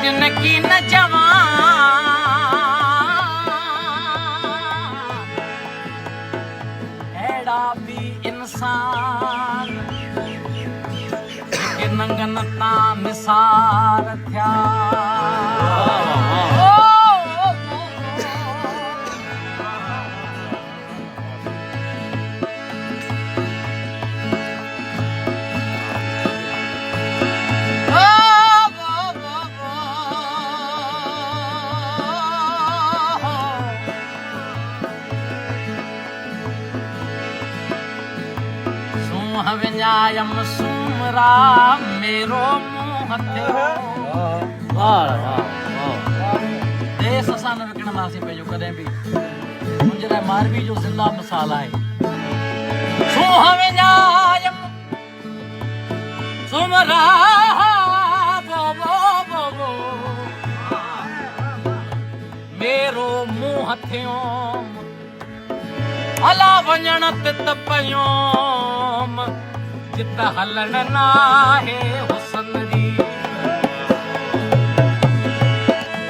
जिनकी न जवान एड़ा भी इंसान के नंगन ता निसार थिया विञायम सुमरा मेरो मुंह देश असां न विकिणंदासीं पंहिंजो कॾहिं बि मुंहिंजे लाइ मारवी जो ज़िंदा मिसाल आहे सूंह विञायम सुमरा मेरो मुंह थियो हला वञण ते त पयोम जित हलण नाहे हुसन री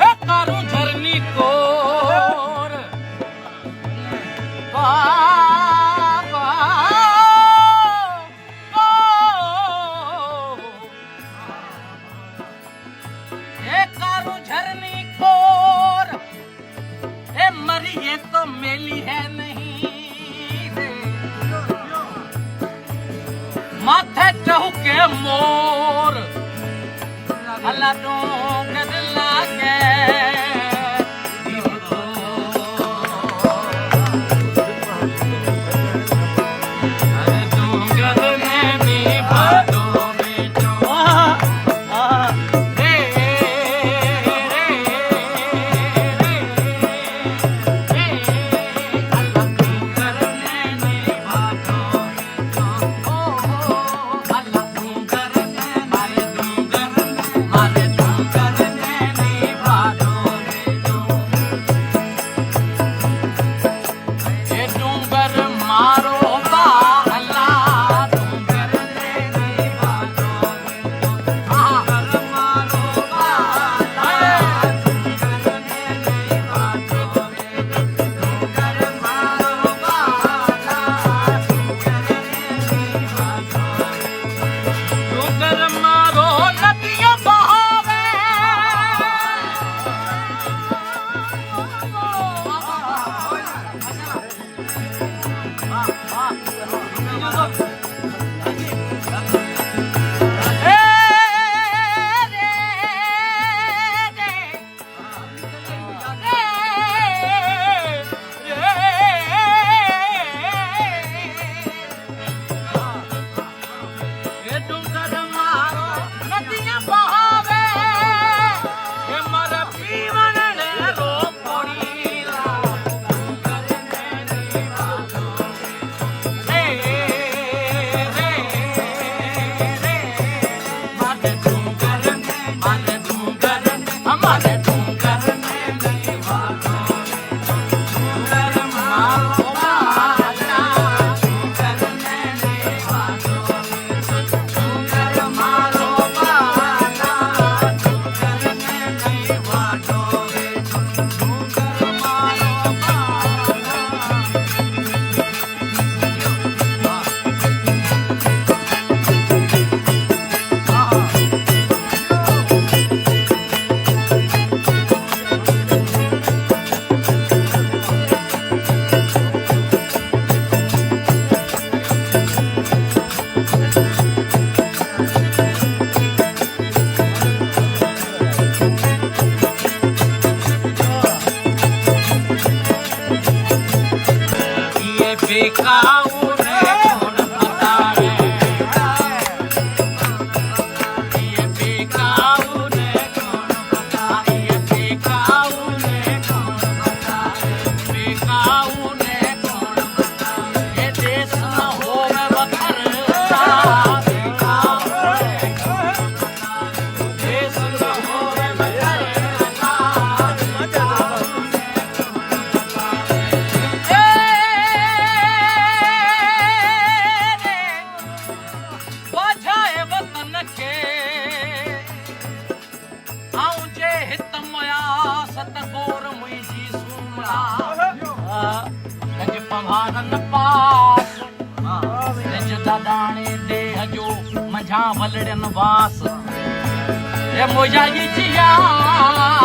ए कारू झरनी कोर ए कारू झरनी कोर ए मरिए तो मेली है नहीं माथे चौके मोर अल्लाह डोंगर लागे डोंगर में भी भादो बेचो रे अल्लाह डोंगर में भी भादो गज पवारन पास गज दादाणे देह जो मंझा वलड़न वास ए मोजा जी जियास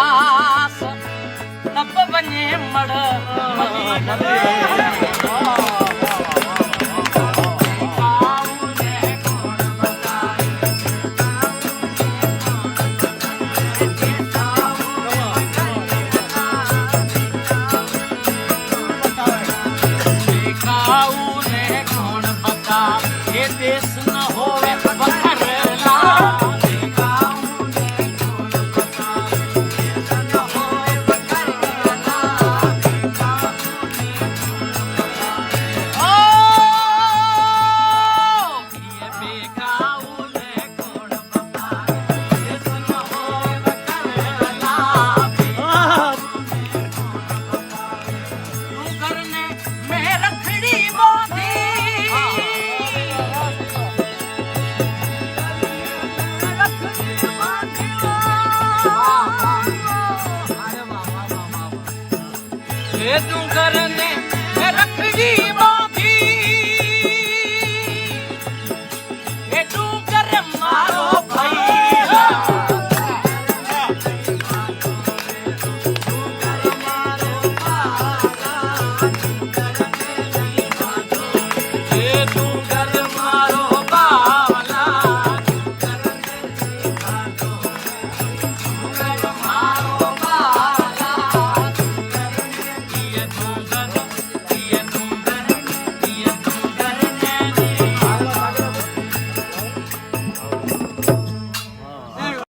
तब वने मड़ ये देश न होवे बखरला ओ ये बेकाऊ ने कौन बता देश न होवे बखरला तू करने में रखड़ी बांधी तू करने रखड़ी